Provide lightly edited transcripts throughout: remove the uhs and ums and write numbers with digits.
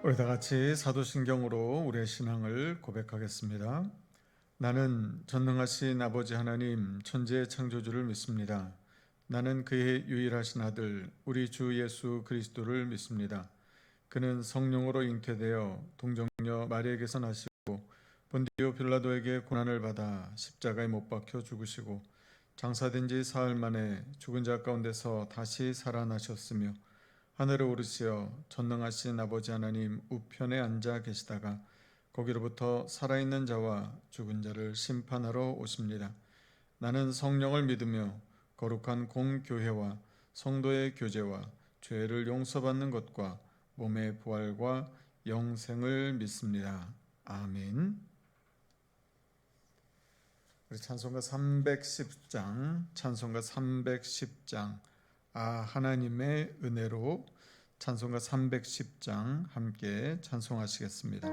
우리 다 같이 사도신경으로 우리의 신앙을 고백하겠습니다. 나는 전능하신 아버지 하나님 천지의 창조주를 믿습니다. 나는 그의 유일하신 아들 우리 주 예수 그리스도를 믿습니다. 그는 성령으로 잉태되어 동정녀 마리에게서 나시고 본디오 빌라도에게 고난을 받아 십자가에 못 박혀 죽으시고 장사된 지 사흘 만에 죽은 자 가운데서 다시 살아나셨으며 하늘에 오르시어 전능하신 아버지 하나님 우편에 앉아 계시다가 거기로부터 살아있는 자와 죽은 자를 심판하러 오십니다. 나는 성령을 믿으며 거룩한 공교회와 성도의 교제와 죄를 용서받는 것과 몸의 부활과 영생을 믿습니다. 아멘. 우리 찬송가 310장 하나님의 은혜로 찬송가 310장 함께 찬송하시겠습니다.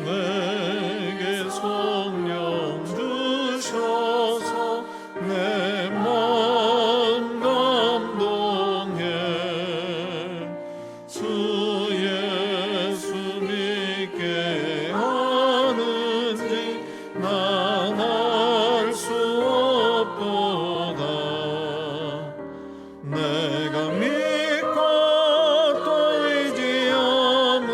내게 성령 주셔서 내 마음 감동해 주 예수 믿게 하는지 난 알 수 없도다. 내가 믿고 또 의지함은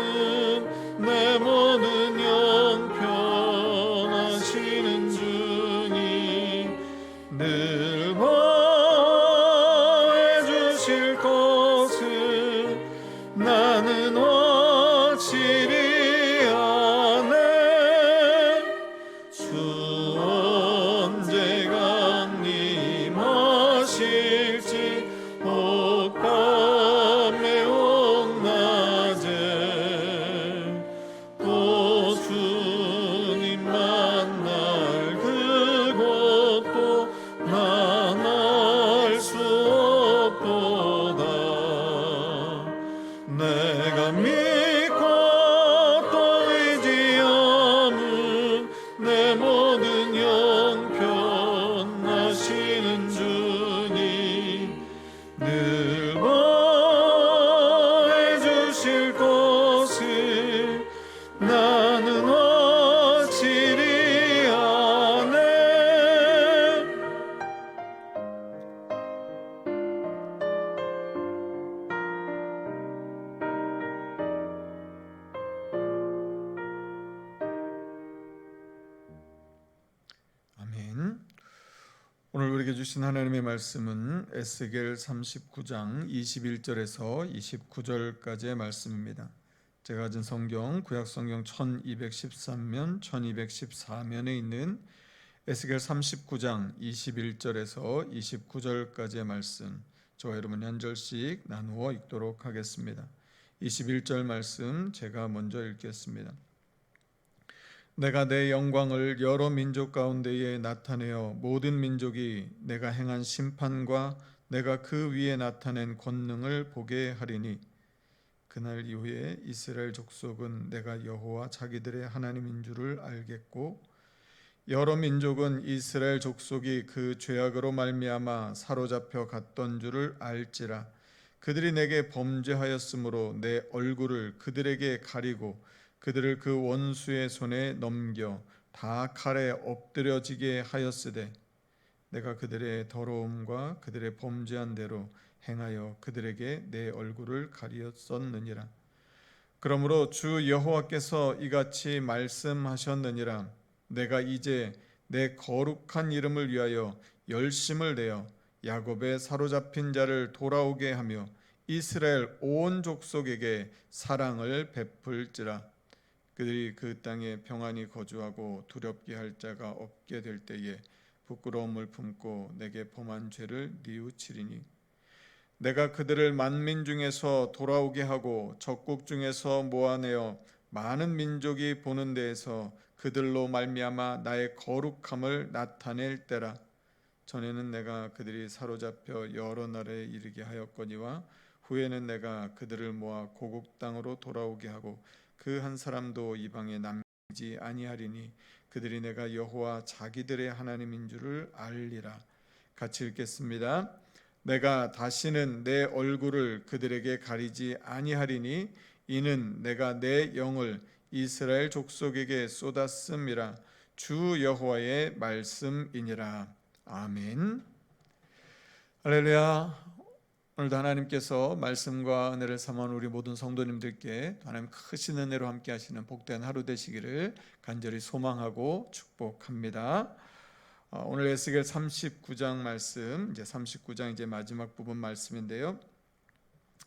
내 모든 영편하시는 주님 늘 보해 주실 것을 나는 확실히 아네. 주 언제 강림하실지 옥밤에 옥낮에 또 주님 만날 그것도 난 알 수 없도다. 내가 믿고 또 의지함은 내 모든 오늘 우리에게 주신 하나님의 말씀은 에스겔 39장 21절에서 29절까지의 말씀입니다. 제가 가진 성경 구약 성경 1213면 1214면에 있는 에스겔 39장 21절에서 29절까지의 말씀, 저와 여러분이 한 절씩 나누어 읽도록 하겠습니다. 21절 말씀 제가 먼저 읽겠습니다. 내가 내 영광을 여러 민족 가운데에 나타내어 모든 민족이 내가 행한 심판과 내가 그 위에 나타낸 권능을 보게 하리니 그날 이후에 이스라엘 족속은 내가 여호와 자기들의 하나님인 줄을 알겠고 여러 민족은 이스라엘 족속이 그 죄악으로 말미암아 사로잡혀 갔던 줄을 알지라. 그들이 내게 범죄하였으므로 내 얼굴을 그들에게 가리고 그들을 그 원수의 손에 넘겨 다 칼에 엎드려지게 하였으되 내가 그들의 더러움과 그들의 범죄한 대로 행하여 그들에게 내 얼굴을 가리었었느니라. 그러므로 주 여호와께서 이같이 말씀하셨느니라. 내가 이제 내 거룩한 이름을 위하여 열심을 내어 야곱의 사로잡힌 자를 돌아오게 하며 이스라엘 온 족속에게 사랑을 베풀지라. 그들이 그 땅에 평안히 거주하고 두렵게 할 자가 없게 될 때에 부끄러움을 품고 내게 범한 죄를 뉘우치리니 내가 그들을 만민 중에서 돌아오게 하고 적국 중에서 모아내어 많은 민족이 보는 데에서 그들로 말미암아 나의 거룩함을 나타낼 때라. 전에는 내가 그들이 사로잡혀 여러 나라에 이르게 하였거니와 후에는 내가 그들을 모아 고국 땅으로 돌아오게 하고 그 한 사람도 이방에 남지 아니하리니 그들이 내가 여호와 자기들의 하나님인 줄을 알리라. 같이 읽겠습니다. 내가 다시는 내 얼굴을 그들에게 가리지 아니하리니 이는 내가 내 영을 이스라엘 족속에게 쏟았음이라. 주 여호와의 말씀이니라. 아멘. 할렐루야. 오늘도 하나님께서 말씀과 은혜를 삼아온 우리 모든 성도님들께 하나님 크신 은혜로 함께 하시는 복된 하루 되시기를 간절히 소망하고 축복합니다. 오늘 에스겔 39장 말씀, 이제 39장 이제 마지막 부분 말씀인데요.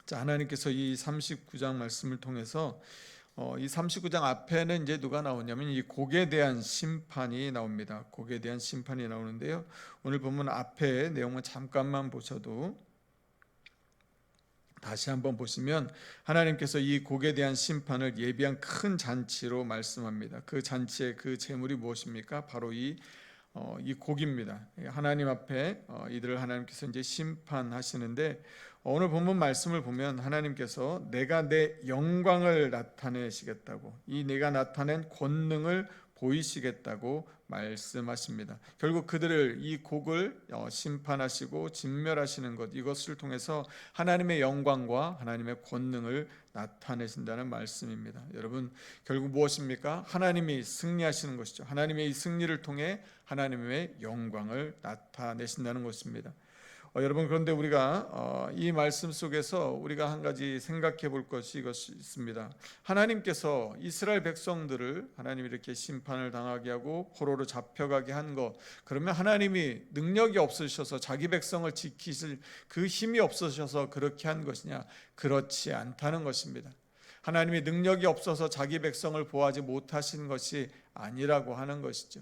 자, 하나님께서 이 39장 말씀을 통해서 이 39장 앞에는 이제 누가 나오냐면 이 곡에 대한 심판이 나옵니다. 곡에 대한 심판이 나오는데요. 오늘 보면 앞에 내용은 잠깐만 보셔도 다시 한번 보시면 하나님께서 이 곡에 대한 심판을 예비한 큰 잔치로 말씀합니다. 그 잔치의 그 제물이 무엇입니까? 바로 이 곡입니다. 하나님 앞에 이들을 하나님께서 이제 심판하시는데 오늘 본문 말씀을 보면 하나님께서 내가 내 영광을 나타내시겠다고, 이 내가 나타낸 권능을 보이시겠다고 말씀하십니다. 결국 그들을 이 곡을 심판하시고 진멸하시는 것, 이것을 통해서 하나님의 영광과 하나님의 권능을 나타내신다는 말씀입니다. 여러분, 결국 무엇입니까? 하나님이 승리하시는 것이죠. 하나님의 이 승리를 통해 하나님의 영광을 나타내신다는 것입니다. 여러분, 그런데 우리가 이 말씀 속에서 우리가 한 가지 생각해 볼 것이 이것이 있습니다. 하나님께서 이스라엘 백성들을 하나님이 이렇게 심판을 당하게 하고 포로로 잡혀가게 한 것, 그러면 하나님이 능력이 없으셔서 자기 백성을 지키실 그 힘이 없으셔서 그렇게 한 것이냐? 그렇지 않다는 것입니다. 하나님이 능력이 없어서 자기 백성을 보호하지 못하신 것이 아니라고 하는 것이죠.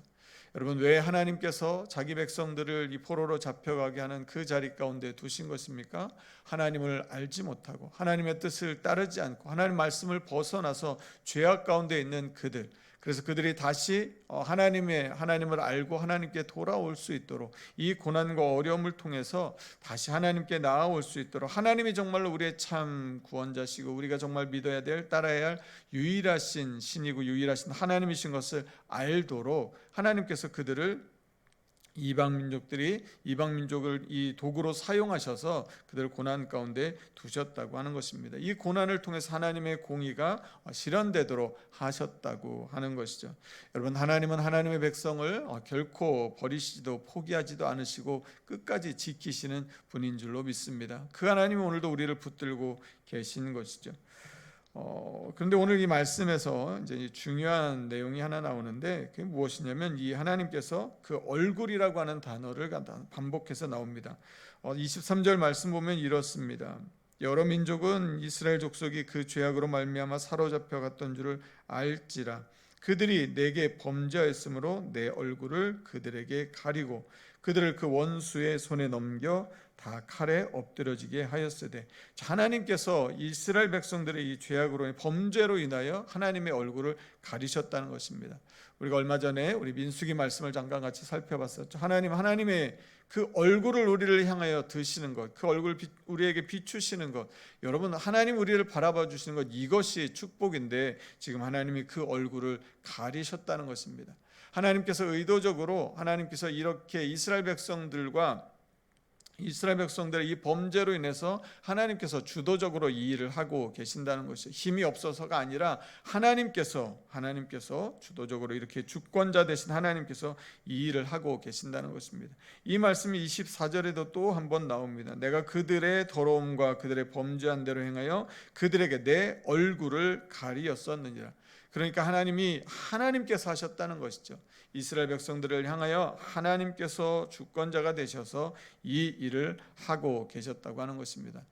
여러분, 왜 하나님께서 자기 백성들을 이 포로로 잡혀가게 하는 그 자리 가운데 두신 것입니까? 하나님을 알지 못하고 하나님의 뜻을 따르지 않고 하나님 말씀을 벗어나서 죄악 가운데 있는 그들, 그래서 그들이 다시 하나님을 알고 하나님께 돌아올 수 있도록 이 고난과 어려움을 통해서 다시 하나님께 나아올 수 있도록 하나님이 정말로 우리의 참 구원자시고 우리가 정말 믿어야 될, 따라야 할 유일하신 신이고 유일하신 하나님이신 것을 알도록 하나님께서 그들을 이방 민족을 이 도구로 사용하셔서 그들을 고난 가운데 두셨다고 하는 것입니다. 이 고난을 통해서 하나님의 공의가 실현되도록 하셨다고 하는 것이죠. 여러분, 하나님은 하나님의 백성을 결코 버리시지도 포기하지도 않으시고 끝까지 지키시는 분인 줄로 믿습니다. 그 하나님이 오늘도 우리를 붙들고 계신 것이죠. 그런데 오늘 이 말씀에서 이제 중요한 내용이 하나 나오는데 그게 무엇이냐면 이 하나님께서 그 얼굴이라고 하는 단어를 반복해서 나옵니다. 23절 말씀 보면 이렇습니다. 여러 민족은 이스라엘 족속이 그 죄악으로 말미암아 사로잡혀 갔던 줄을 알지라. 그들이 내게 범죄하였으므로 내 얼굴을 그들에게 가리고 그들을 그 원수의 손에 넘겨 다 칼에 엎드려지게 하였으되, 하나님께서 이스라엘 백성들의 이 죄악으로 범죄로 인하여 하나님의 얼굴을 가리셨다는 것입니다. 우리가 얼마 전에 우리 민수기 말씀을 잠깐 같이 살펴봤었죠. 하나님의 그 얼굴을 우리를 향하여 드시는 것, 그 얼굴 우리에게 비추시는 것, 여러분 하나님 우리를 바라봐 주시는 것, 이것이 축복인데 지금 하나님이 그 얼굴을 가리셨다는 것입니다. 하나님께서 의도적으로 하나님께서 이렇게 이스라엘 백성들의 이 범죄로 인해서 하나님께서 주도적으로 이 일을 하고 계신다는 것이 힘이 없어서가 아니라 하나님께서 주도적으로 이렇게 주권자 되신 하나님께서 이 일을 하고 계신다는 것입니다. 이 말씀이 24절에도 또 한 번 나옵니다. 내가 그들의 더러움과 그들의 범죄한 대로 행하여 그들에게 내 얼굴을 가리었었느니라. 그러니까 하나님께서 하셨다는 것이죠. 이스라엘 백성들을 향하여 하나님께서 주권자가 되셔서 이 일을 하고 계셨다고 하는 것입니다.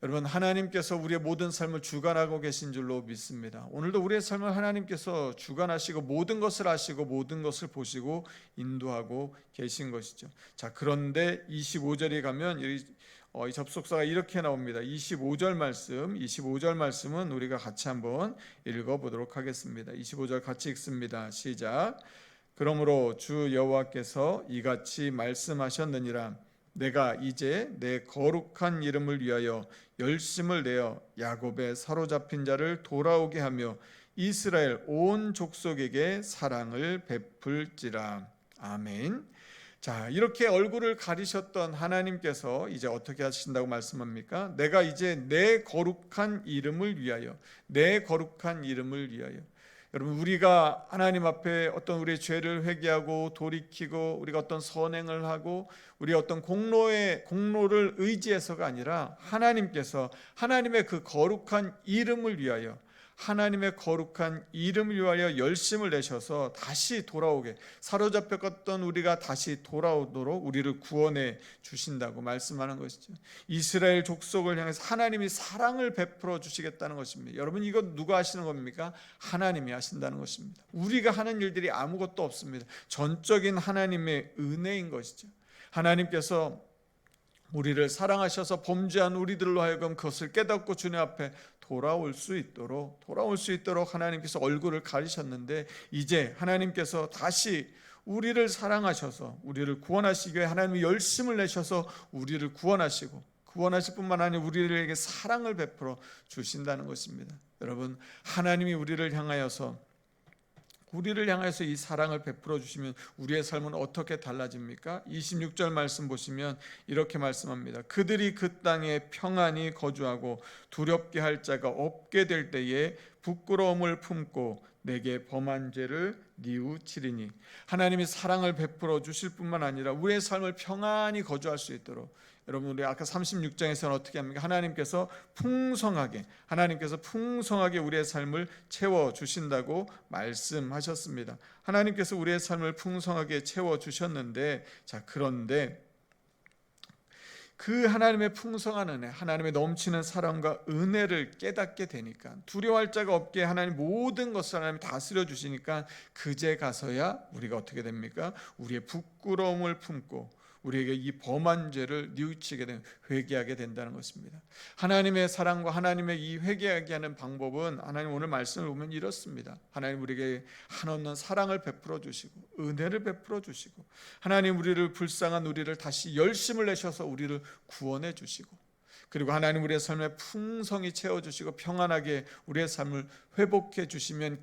여러분, 하나님께서 우리의 모든 삶을 주관하고 계신 줄로 믿습니다. 오늘도 우리의 삶을 하나님께서 주관하시고 모든 것을 아시고 모든 것을 보시고 인도하고 계신 것이죠. 자, 그런데 25절에 가면 이 접속사가 이렇게 나옵니다. 25절 말씀은 우리가 같이 한번 읽어보도록 하겠습니다. 25절 같이 읽습니다. 시작. 그러므로 주 여호와께서 이같이 말씀하셨느니라. 내가 이제 내 거룩한 이름을 위하여 열심을 내어 야곱의 사로잡힌 자를 돌아오게 하며 이스라엘 온 족속에게 사랑을 베풀지라. 아멘. 자, 이렇게 얼굴을 가리셨던 하나님께서 이제 어떻게 하신다고 말씀합니까? 내가 이제 내 거룩한 이름을 위하여. 여러분, 우리가 하나님 앞에 어떤 우리의 죄를 회개하고 돌이키고 우리가 어떤 선행을 하고 우리 어떤 공로를 의지해서가 아니라 하나님께서 하나님의 그 거룩한 이름을 위하여 열심을 내셔서 다시 돌아오게, 사로잡혔던 우리가 다시 돌아오도록 우리를 구원해 주신다고 말씀하는 것이죠. 이스라엘 족속을 향해서 하나님이 사랑을 베풀어 주시겠다는 것입니다. 여러분, 이거 누가 하시는 겁니까? 하나님이 하신다는 것입니다. 우리가 하는 일들이 아무것도 없습니다. 전적인 하나님의 은혜인 것이죠. 하나님께서 우리를 사랑하셔서 범죄한 우리들로 하여금 그것을 깨닫고 주님 앞에 돌아올 수 있도록 하나님께서 얼굴을 가리셨는데, 이제 하나님께서 다시 우리를 사랑하셔서 우리를 구원하시기 위해 하나님이 열심을 내셔서 우리를 구원하실 뿐만 아니라 우리에게 사랑을 베풀어 주신다는 것입니다. 여러분, 하나님이 우리를 향하여서 이 사랑을 베풀어 주시면 우리의 삶은 어떻게 달라집니까? 26절 말씀 보시면 이렇게 말씀합니다. 그들이 그 땅에 평안히 거주하고 두렵게 할 자가 없게 될 때에 부끄러움을 품고 내게 범한 죄를 뉘우치리니. 하나님이 사랑을 베풀어 주실 뿐만 아니라 우리의 삶을 평안히 거주할 수 있도록, 여러분, 우리 아까 36장에서는 어떻게 합니까? 하나님께서 풍성하게 우리의 삶을 채워주신다고 말씀하셨습니다. 하나님께서 우리의 삶을 풍성하게 채워주셨는데, 자, 그런데 그 하나님의 풍성한 은혜, 하나님의 넘치는 사랑과 은혜를 깨닫게 되니까, 두려워할 자가 없게 하나님 모든 것을 하나님 다스려 주시니까 그제 가서야 우리가 어떻게 됩니까? 우리의 부끄러움을 품고 우리에게 이 범한 죄를 뉘우치게 된, 회개하게 된다는 것입니다. 하나님의 사랑과 하나님의 이 회개하게 하는 방법은, 하나님 오늘 말씀을 보면 이렇습니다. 하나님 우리에게 한없는 사랑을 베풀어 주시고 은혜를 베풀어 주시고, 하나님 불쌍한 우리를 다시 열심을 내셔서 우리를 구원해 주시고, 그리고 하나님 우리의 삶에 풍성히 채워주시고 평안하게 우리의 삶을 회복해 주시면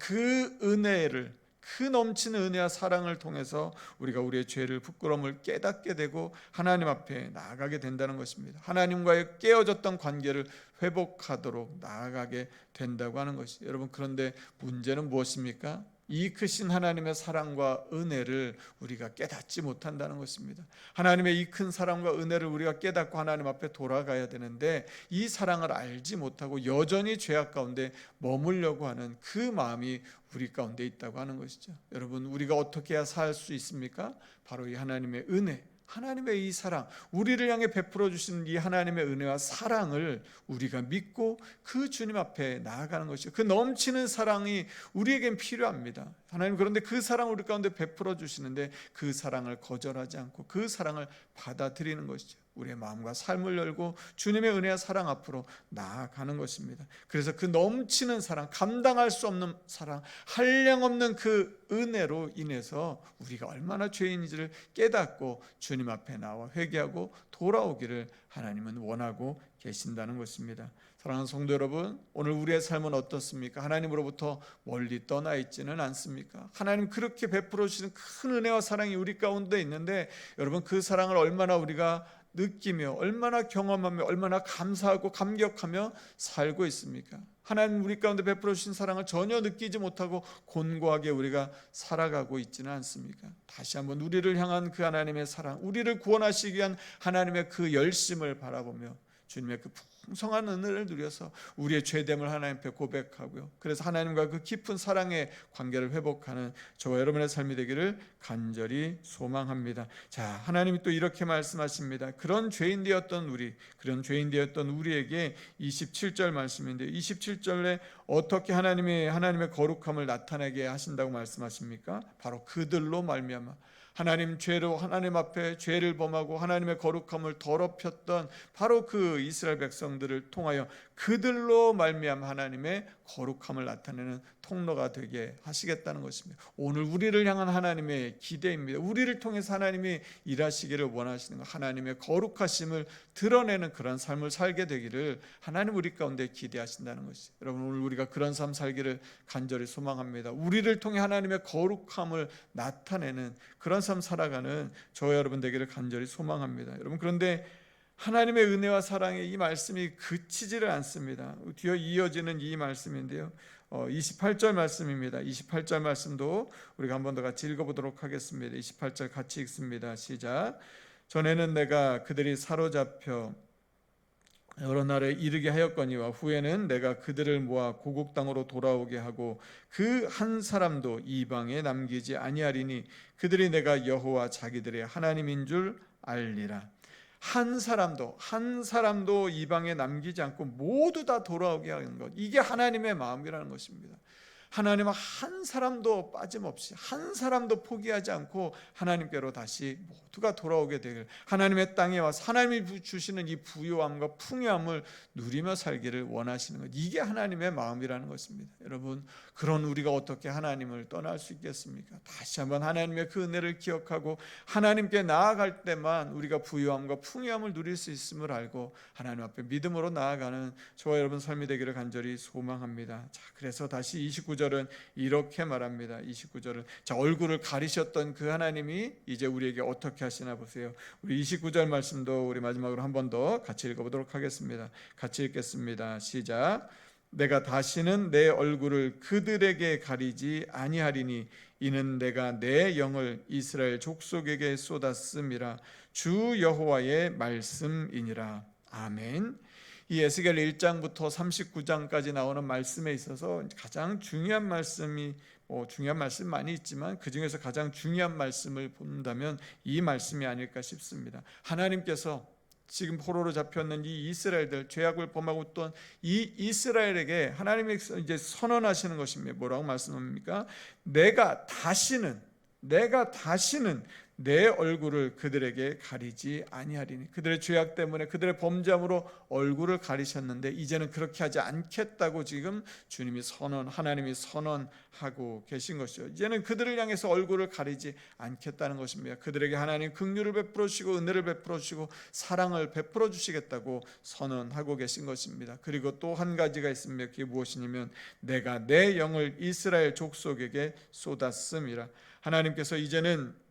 그 넘치는 은혜와 사랑을 통해서 우리가 우리의 죄를, 부끄러움을 깨닫게 되고 하나님 앞에 나아가게 된다는 것입니다. 하나님과의 깨어졌던 관계를 회복하도록 나아가게 된다고 하는 것이. 여러분, 그런데 문제는 무엇입니까? 이 크신 하나님의 사랑과 은혜를 우리가 깨닫지 못한다는 것입니다. 하나님의 이 큰 사랑과 은혜를 우리가 깨닫고 하나님 앞에 돌아가야 되는데 이 사랑을 알지 못하고 여전히 죄악 가운데 머물려고 하는 그 마음이 우리 가운데 있다고 하는 것이죠. 여러분, 우리가 어떻게 해야 살 수 있습니까? 바로 이 하나님의 은혜, 하나님의 이 사랑, 우리를 향해 베풀어 주신 이 하나님의 은혜와 사랑을 우리가 믿고 그 주님 앞에 나아가는 것이죠. 그 넘치는 사랑이 우리에겐 필요합니다. 하나님, 그런데 그 사랑을 우리 가운데 베풀어 주시는데 그 사랑을 거절하지 않고 그 사랑을 받아들이는 것이죠. 우리의 마음과 삶을 열고 주님의 은혜와 사랑 앞으로 나아가는 것입니다. 그래서 그 넘치는 사랑, 감당할 수 없는 사랑, 한량없는 그 은혜로 인해서 우리가 얼마나 죄인인지를 깨닫고 주님 앞에 나와 회개하고 돌아오기를 하나님은 원하고 계신다는 것입니다. 사랑하는 성도 여러분, 오늘 우리의 삶은 어떻습니까? 하나님으로부터 멀리 떠나 있지는 않습니까? 하나님 그렇게 베풀어 주시는 큰 은혜와 사랑이 우리 가운데 있는데, 여러분, 그 사랑을 얼마나 우리가 느끼며 얼마나 경험하며 얼마나 감사하고 감격하며 살고 있습니까? 하나님 우리 가운데 베풀어 주신 사랑을 전혀 느끼지 못하고 곤고하게 우리가 살아가고 있지는 않습니까? 다시 한번 우리를 향한 그 하나님의 사랑, 우리를 구원하시기 위한 하나님의 그 열심을 바라보며 주님의 그 풍성한 은혜를 누려서 우리의 죄됨을 하나님 앞에 고백하고요, 그래서 하나님과 그 깊은 사랑의 관계를 회복하는 저와 여러분의 삶이 되기를 간절히 소망합니다. 자, 하나님이 또 이렇게 말씀하십니다. 그런 죄인 되었던 우리에게 27절 말씀인데, 27절에 어떻게 하나님의 거룩함을 나타내게 하신다고 말씀하십니까? 바로 그들로 말미암아, 하나님 앞에 죄를 범하고 하나님의 거룩함을 더럽혔던 바로 그 이스라엘 백성들을 통하여 그들로 말미암아 하나님의 거룩함을 나타내는 통로가 되게 하시겠다는 것입니다. 오늘 우리를 향한 하나님의 기대입니다. 우리를 통해서 하나님이 일하시기를 원하시는 것, 하나님의 거룩하심을 드러내는 그런 삶을 살게 되기를 하나님 우리 가운데 기대하신다는 것이죠. 여러분, 오늘 우리가 그런 삶 살기를 간절히 소망합니다. 우리를 통해 하나님의 거룩함을 나타내는 그런 삶 살아가는 저와 여러분 되기를 간절히 소망합니다. 여러분, 그런데 하나님의 은혜와 사랑의 이 말씀이 그치지를 않습니다. 뒤에 이어지는 이 말씀인데요, 28절 말씀입니다. 28절 말씀도 우리가 한 번 더 같이 읽어보도록 하겠습니다. 28절 같이 읽습니다. 시작. 전에는 내가 그들이 사로잡혀 여러 날에 이르게 하였거니와 후에는 내가 그들을 모아 고국 땅으로 돌아오게 하고 그 한 사람도 이방에 남기지 아니하리니 그들이 내가 여호와 자기들의 하나님인 줄 알리라. 한 사람도 이방에 남기지 않고 모두 다 돌아오게 하는 것, 이게 하나님의 마음이라는 것입니다. 하나님은 한 사람도 빠짐없이, 한 사람도 포기하지 않고 하나님께로 다시 모두가 돌아오게 되길, 하나님의 땅에 와서 하나님이 주시는 이 부요함과 풍요함을 누리며 살기를 원하시는 것, 이게 하나님의 마음이라는 것입니다. 여러분, 그런 우리가 어떻게 하나님을 떠날 수 있겠습니까? 다시 한번 하나님의 그 은혜를 기억하고 하나님께 나아갈 때만 우리가 부요함과 풍요함을 누릴 수 있음을 알고 하나님 앞에 믿음으로 나아가는 저와 여러분 삶이 되기를 간절히 소망합니다. 자, 그래서 다시 29절은 이렇게 말합니다. 29절은 자, 얼굴을 가리셨던 그 하나님이 이제 우리에게 어떻게 하시나 보세요. 우리 29절 말씀도 우리 마지막으로 한 번 더 같이 읽어보도록 하겠습니다. 같이 읽겠습니다. 시작. 내가 다시는 내 얼굴을 그들에게 가리지 아니하리니 이는 내가 내 영을 이스라엘 족속에게 쏟았음이라. 주 여호와의 말씀이니라. 아멘. 이 에스겔 1장부터 39장까지 나오는 말씀에 있어서 가장 중요한 말씀이 중요한 말씀 많이 있지만 그 중에서 가장 중요한 말씀을 본다면 이 말씀이 아닐까 싶습니다. 하나님께서 지금 포로로 잡혔는 이 이스라엘들, 죄악을 범하고 있던 이 이스라엘에게 하나님이 이제 선언하시는 것입니다. 뭐라고 말씀합니까? 내가 다시는 내 얼굴을 그들에게 가리지 아니하리니. 그들의 죄악 때문에 그들의 범죄함으로 얼굴을 가리셨는데 이제는 그렇게 하지 않겠다고 지금 하나님이 선언하고 계신 것이죠. 이제는 그들을 향해서 얼굴을 가리지 않겠다는 것입니다. 그들에게 하나님 긍휼을 베풀어 주시고 은혜를 베풀어 주시고 사랑을 베풀어 주시겠다고 선언하고 계신 것입니다. 그리고 또 한 가지가 있습니다. 그게 무엇이냐면 내가 내 영을 이스라엘 족속에게 쏟았음이라. 하나님께서 이제는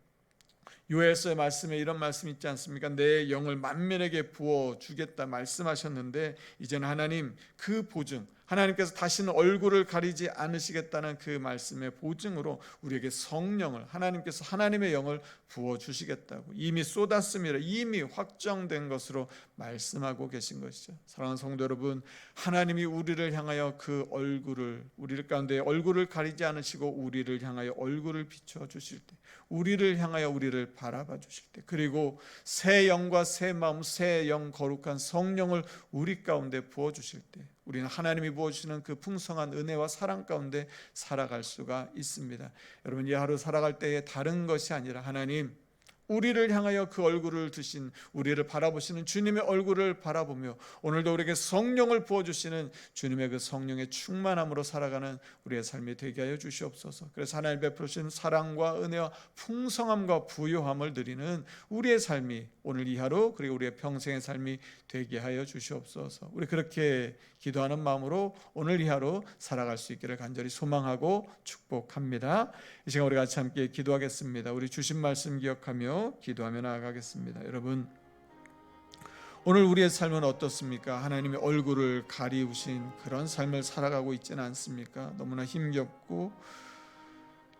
요엘서의 말씀에 이런 말씀이 있지 않습니까? 내 영을 만민에게 부어주겠다 말씀하셨는데 이제는 하나님 그 보증, 하나님께서 다시는 얼굴을 가리지 않으시겠다는 그 말씀의 보증으로 우리에게 성령을, 하나님께서 하나님의 영을 부어주시겠다고 이미 쏟았음이라, 이미 확정된 것으로 말씀하고 계신 것이죠. 사랑하는 성도 여러분, 하나님이 우리를 향하여 그 얼굴을, 우리 가운데 얼굴을 가리지 않으시고 우리를 향하여 얼굴을 비춰 주실 때, 우리를 향하여 우리를 바라봐 주실 때, 그리고 새 영과 새 마음, 새 영 거룩한 성령을 우리 가운데 부어 주실 때, 우리는 하나님이 부어주시는 그 풍성한 은혜와 사랑 가운데 살아갈 수가 있습니다. 여러분, 이 하루 살아갈 때에 다른 것이 아니라 하나님, 우리를 향하여 그 얼굴을 드신, 우리를 바라보시는 주님의 얼굴을 바라보며 오늘도 우리에게 성령을 부어주시는 주님의 그 성령의 충만함으로 살아가는 우리의 삶이 되게 하여 주시옵소서. 그래서 하나님 베푸신 사랑과 은혜와 풍성함과 부요함을 누리는 우리의 삶이 오늘 이 하루, 그리고 우리의 평생의 삶이 되게 하여 주시옵소서. 우리 그렇게 기도하는 마음으로 오늘 이 하루 살아갈 수 있기를 간절히 소망하고 축복합니다. 이 시간 우리 같이 함께 기도하겠습니다. 우리 주신 말씀 기억하며 기도하며 나아가겠습니다. 여러분, 오늘 우리의 삶은 어떻습니까? 하나님의 얼굴을 가리우신 그런 삶을 살아가고 있지는 않습니까? 너무나 힘겹고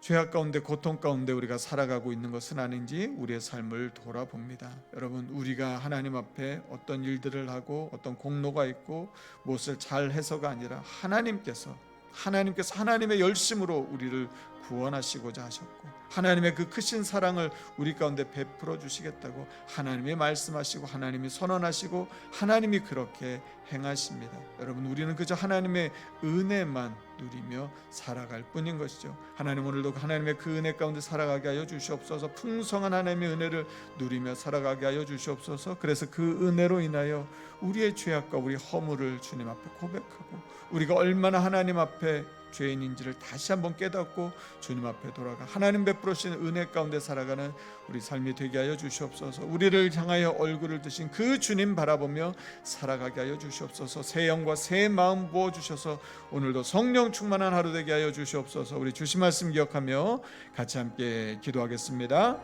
죄악 가운데, 고통 가운데 우리가 살아가고 있는 것은 아닌지 우리의 삶을 돌아봅니다. 여러분, 우리가 하나님 앞에 어떤 일들을 하고 어떤 공로가 있고 무엇을 잘해서가 아니라 하나님께서 하나님의 열심으로 우리를 구원하시고자 하셨고, 하나님의 그 크신 사랑을 우리 가운데 베풀어 주시겠다고 하나님이 말씀하시고 하나님이 선언하시고 하나님이 그렇게 행하십니다. 여러분, 우리는 그저 하나님의 은혜만 누리며 살아갈 뿐인 것이죠. 하나님, 오늘도 하나님의 그 은혜 가운데 살아가게 하여 주시옵소서. 풍성한 하나님의 은혜를 누리며 살아가게 하여 주시옵소서. 그래서 그 은혜로 인하여 우리의 죄악과 우리 허물을 주님 앞에 고백하고, 우리가 얼마나 하나님 앞에 죄인인지를 다시 한번 깨닫고 주님 앞에 돌아가 하나님 베풀으신 은혜 가운데 살아가는 우리 삶이 되게 하여 주시옵소서. 우리를 향하여 얼굴을 드신 그 주님 바라보며 살아가게 하여 주시옵소서. 새 영과 새 마음 부어주셔서 오늘도 성령 충만한 하루 되게 하여 주시옵소서. 우리 주신 말씀 기억하며 같이 함께 기도하겠습니다.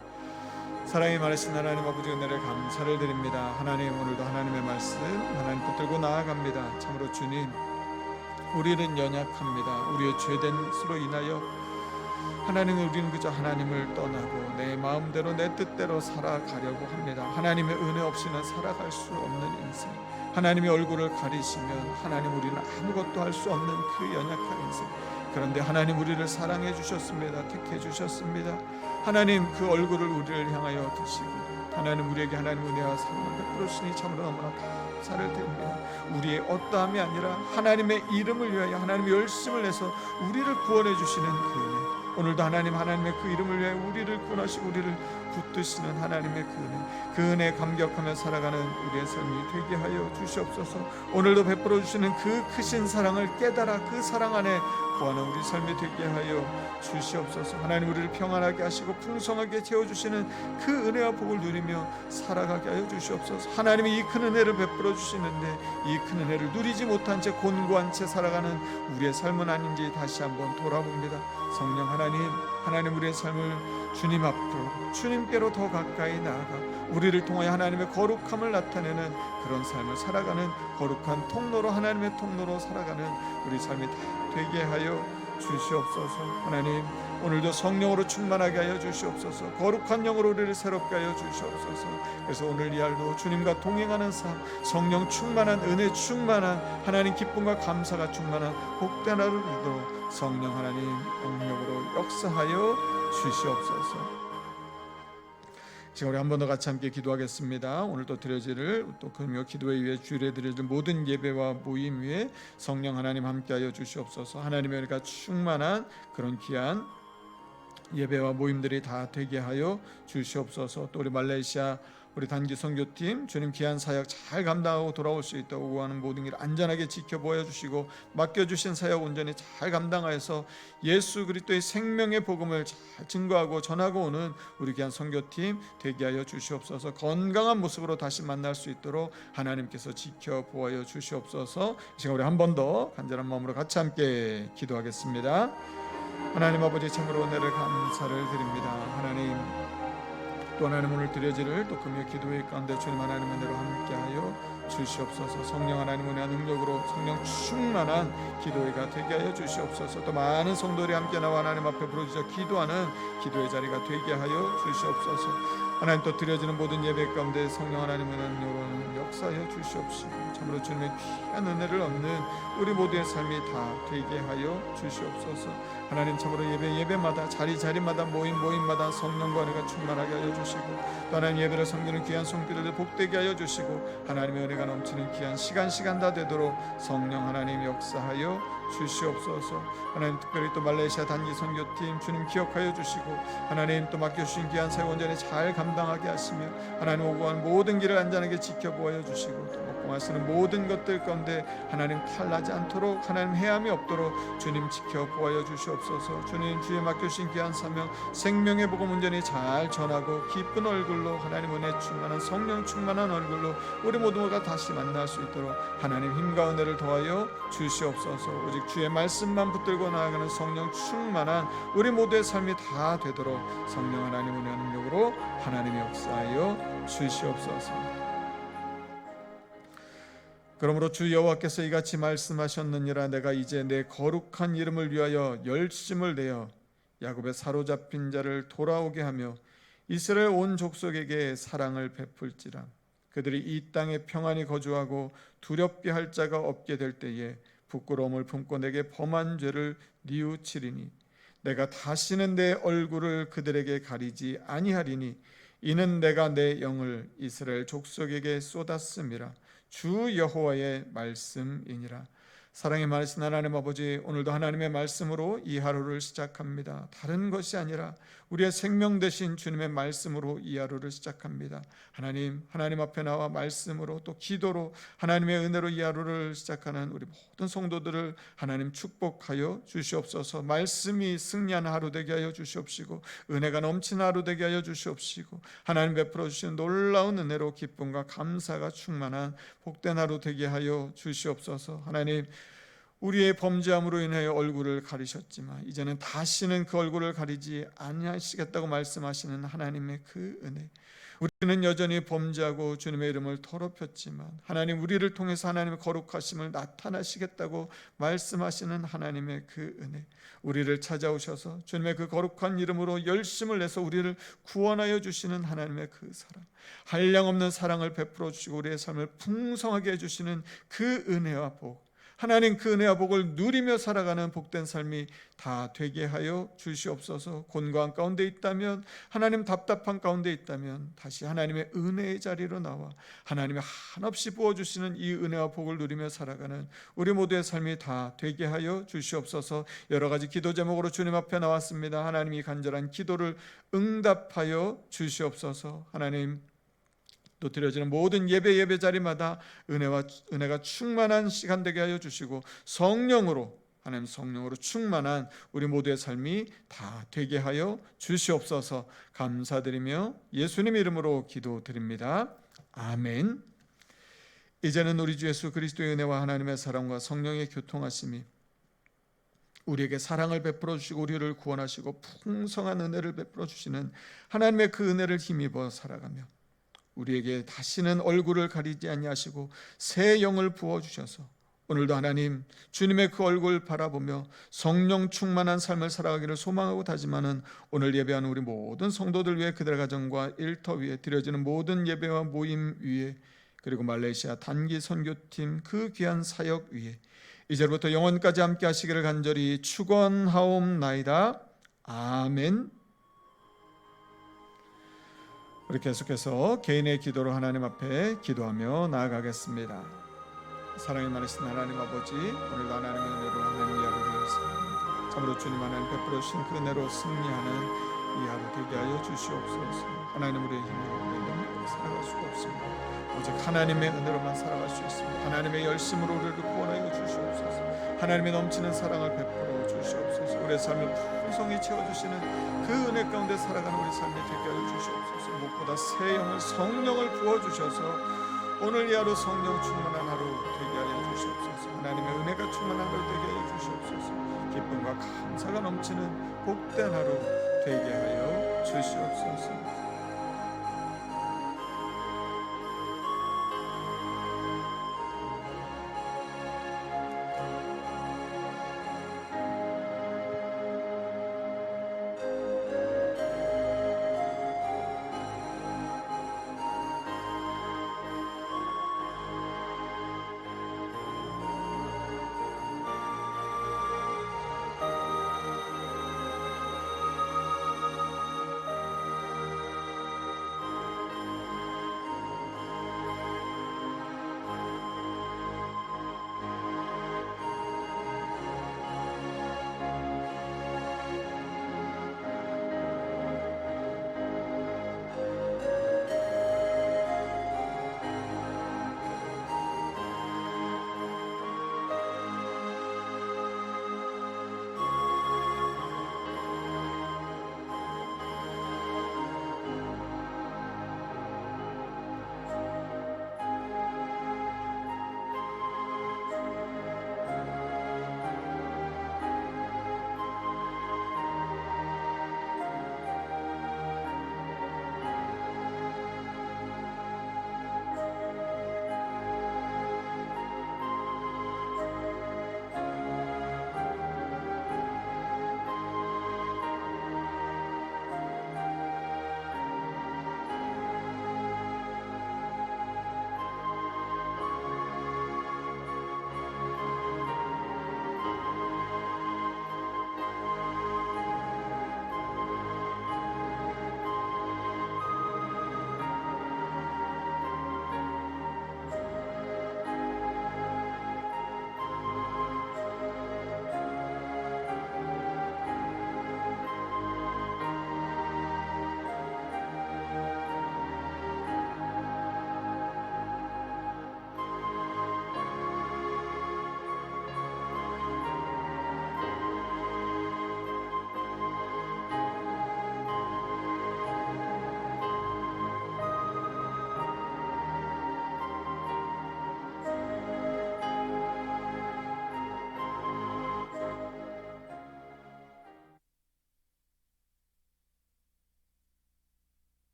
사랑이 많으신 하나님 아버지, 은혜를 감사를 드립니다. 하나님, 오늘도 하나님의 말씀 하나님 붙들고 나아갑니다. 참으로 주님, 우리는 연약합니다. 우리의 죄된 수로 인하여 하나님, 우리는 그저 하나님을 떠나고 내 마음대로 내 뜻대로 살아가려고 합니다. 하나님의 은혜 없이는 살아갈 수 없는 인생, 하나님의 얼굴을 가리시면 하나님, 우리는 아무것도 할 수 없는 그 연약한 인생. 그런데 하나님, 우리를 사랑해 주셨습니다. 택해 주셨습니다. 하나님, 그 얼굴을 우리를 향하여 드시고 하나님, 우리에게 하나님 은혜와 사랑을 베풀으시니 참으로 너무나 감사를 드립니다. 우리의 어떠함이 아니라 하나님의 이름을 위하여 하나님의 열심을 내서 우리를 구원해 주시는 그 은혜, 오늘도 하나님의 그 이름을 위하여 우리를 구원하시고 우리를 붙드시는 하나님의 그 은혜에 감격하며 살아가는 우리의 삶이 되게 하여 주시옵소서. 오늘도 베풀어 주시는 그 크신 사랑을 깨달아 그 사랑 안에 구하는 우리 삶이 되게 하여 주시옵소서. 하나님, 우리를 평안하게 하시고 풍성하게 채워주시는 그 은혜와 복을 누리며 살아가게 하여 주시옵소서. 하나님이 이 큰 은혜를 베풀어 주시는데 이 큰 은혜를 누리지 못한 채 곤고한 채 살아가는 우리의 삶은 아닌지 다시 한번 돌아봅니다. 성령 하나님, 우리의 삶을 주님 앞으로, 주님께로 더 가까이 나아가 우리를 통하여 하나님의 거룩함을 나타내는 그런 삶을 살아가는 거룩한 통로로, 하나님의 통로로 살아가는 우리 삶이 되게 하여 주시옵소서. 하나님, 오늘도 성령으로 충만하게 하여 주시옵소서. 거룩한 영으로 우리를 새롭게 하여 주시옵소서. 그래서 오늘 이 하루도 주님과 동행하는 삶, 성령 충만한, 은혜 충만한, 하나님 기쁨과 감사가 충만한 복된 하루를 이루도록 성령 하나님 영역으로 역사하여 주시옵소서. 지금 우리 한 번 더 같이 함께 기도하겠습니다. 오늘 또 드려질, 또 금요 기도회 위에 주일에 드려질 모든 예배와 모임 위에 성령 하나님 함께하여 주시옵소서. 하나님의 은혜가 충만한 그런 귀한 예배와 모임들이 다 되게 하여 주시옵소서. 또 우리 말레이시아 우리 단기 선교팀 주님 귀한 사역 잘 감당하고 돌아올 수 있다고 하는 모든 일 안전하게 지켜보아 주시고 맡겨주신 사역 온전히 잘 감당하여서 예수 그리스도의 생명의 복음을 잘 증거하고 전하고 오는 우리 귀한 선교팀 되게 하여 주시옵소서. 건강한 모습으로 다시 만날 수 있도록 하나님께서 지켜보아 주시옵소서. 이 시간 우리 한 번 더 간절한 마음으로 같이 함께 기도하겠습니다. 하나님 아버지, 참으로 은혜를 감사를 드립니다. 하나님, 또 하나님, 오늘 드려지를 또 금요 기도회 가운데 주님 하나님 은혜로 함께하여 주시옵소서. 성령 하나님 은혜와 능력으로 성령 충만한 기도회가 되게 하여 주시옵소서. 또 많은 성도들이 함께 나와 하나님 앞에 부르짖어 기도하는 기도의 자리가 되게 하여 주시옵소서. 하나님 또 드려지는 모든 예배 가운데 성령 하나님 은혜와 능력으로 역사하여 주시옵시고 참으로 주님의 귀한 은혜를 얻는 우리 모두의 삶이 다 되게 하여 주시옵소서. 하나님 참으로 예배마다 자리마다 모임마다 성령과 은혜가 충만하게 하여 주시고 또 하나님 예배를 섬기는 귀한 손길들 복되게 하여 주시고 하나님의 은혜가 넘치는 귀한 시간 다 되도록 성령 하나님 역사하여 주시옵소서. 하나님 특별히 또 말레이시아 단기 선교팀 주님 기억하여 주시고 하나님 또 맡겨주신 귀한 사역 온전히 잘 감당하게 하시며 하나님 오고 가는 모든 길을 안전하게 지켜보아 주시고 또 먹고 마시는 모든 것들 가운데 하나님 탈나지 않도록 하나님 해함이 없도록 주님 지켜보아 주시옵소서. 주님 주에 맡겨주신 귀한 사명 생명의 복음 온전히 잘 전하고 기쁜 얼굴로 하나님 은혜 충만한 성령 충만한 얼굴로 우리 모두가 다시 만날 수 있도록 하나님 힘과 은혜를 더하여 주시옵소서. 오직 주의 말씀만 붙들고 나아가는 성령 충만한 우리 모두의 삶이 다 되도록 성령 하나님 은혜와 능력으로 하나님의 역사하여 주시옵소서. 그러므로 주 여호와께서 이같이 말씀하셨느니라. 내가 이제 내 거룩한 이름을 위하여 열심을 내어 야곱의 사로잡힌 자를 돌아오게 하며 이스라엘 온 족속에게 사랑을 베풀지라. 그들이 이 땅에 평안히 거주하고 두렵게 할 자가 없게 될 때에 부끄러움을 품고 내게 범한 죄를 뉘우치리니 내가 다시는 내 얼굴을 그들에게 가리지 아니하리니 이는 내가 내 영을 이스라엘 족속에게 쏟았음이라. 주 여호와의 말씀이니라. 사랑의 말씀 하나님 아버지, 오늘도 하나님의 말씀으로 이 하루를 시작합니다. 다른 것이 아니라 우리의 생명 되신 주님의 말씀으로 이 하루를 시작합니다. 하나님 앞에 나와 말씀으로 또 기도로 하나님의 은혜로 이 하루를 시작하는 우리 모든 성도들을 하나님 축복하여 주시옵소서. 말씀이 승리하는 하루 되게 하여 주시옵시고 은혜가 넘치는 하루 되게 하여 주시옵시고 하나님 베풀어 주신 놀라운 은혜로 기쁨과 감사가 충만한 복된 하루 되게 하여 주시옵소서. 하나님, 우리의 범죄함으로 인하여 얼굴을 가리셨지만 이제는 다시는 그 얼굴을 가리지 아니하시겠다고 말씀하시는 하나님의 그 은혜, 우리는 여전히 범죄하고 주님의 이름을 더럽혔지만 하나님 우리를 통해서 하나님의 거룩하심을 나타나시겠다고 말씀하시는 하나님의 그 은혜, 우리를 찾아오셔서 주님의 그 거룩한 이름으로 열심을 내서 우리를 구원하여 주시는 하나님의 그 사랑, 한량없는 사랑을 베풀어 주시고 우리의 삶을 풍성하게 해주시는 그 은혜와 복, 하나님 그 은혜와 복을 누리며 살아가는 복된 삶이 다 되게 하여 주시옵소서. 곤고한 가운데 있다면, 하나님 답답한 가운데 있다면 다시 하나님의 은혜의 자리로 나와 하나님의 한없이 부어주시는 이 은혜와 복을 누리며 살아가는 우리 모두의 삶이 다 되게 하여 주시옵소서. 여러 가지 기도 제목으로 주님 앞에 나왔습니다. 하나님이 간절한 기도를 응답하여 주시옵소서. 하나님, 또 드려지는 모든 예배 자리마다 은혜가 충만한 시간 되게 하여 주시고 성령으로 충만한 우리 모두의 삶이 다 되게 하여 주시옵소서. 감사드리며 예수님 이름으로 기도드립니다. 아멘. 이제는 우리 주 예수 그리스도의 은혜와 하나님의 사랑과 성령의 교통하심이 우리에게 사랑을 베풀어 주시고 우리를 구원하시고 풍성한 은혜를 베풀어 주시는 하나님의 그 은혜를 힘입어 살아가며 우리에게 다시는 얼굴을 가리지 아니하시고 새 영을 부어 주셔서 오늘도 하나님 주님의 그 얼굴 바라보며 성령 충만한 삶을 살아가기를 소망하고 다짐하는 오늘 예배하는 우리 모든 성도들 위해, 그들의 가정과 일터 위에, 드려지는 모든 예배와 모임 위에, 그리고 말레이시아 단기 선교팀 그 귀한 사역 위에 이제부터 영원까지 함께 하시기를 간절히 축원하옵나이다. 아멘. 우리 계속해서 개인의 기도로 하나님 앞에 기도하며 나아가겠습니다. 사랑이 많으신 하나님 아버지, 오늘도 하나님의 은혜로 하나님의 하루를 살아갑니다. 참으로 주님 하나님 베풀어 주신 그 은혜로 승리하는 이 하루 되게 하여 주시옵소서. 하나님, 우리의 힘으로 우리는 살아갈 수가 없습니다. 오직 하나님의 은혜로만 살아갈 수 있습니다. 하나님의 열심으로 우리를 구원하여 주시옵소서. 하나님의 넘치는 사랑을 베풀어 주시옵소서. 우리의 삶을 풍성히 채워주시는 그 은혜 가운데 살아가는 우리 삶이 되게 하여 주시옵소서. 무엇보다 새 영을, 성령을 부어주셔서 오늘 이 하루 성령 충만한 하루 되게 하여 주시옵소서. 하나님의 은혜가 충만한 하루 되게 하여 주시옵소서. 기쁨과 감사가 넘치는 복된 하루 되게 하여 주시옵소서.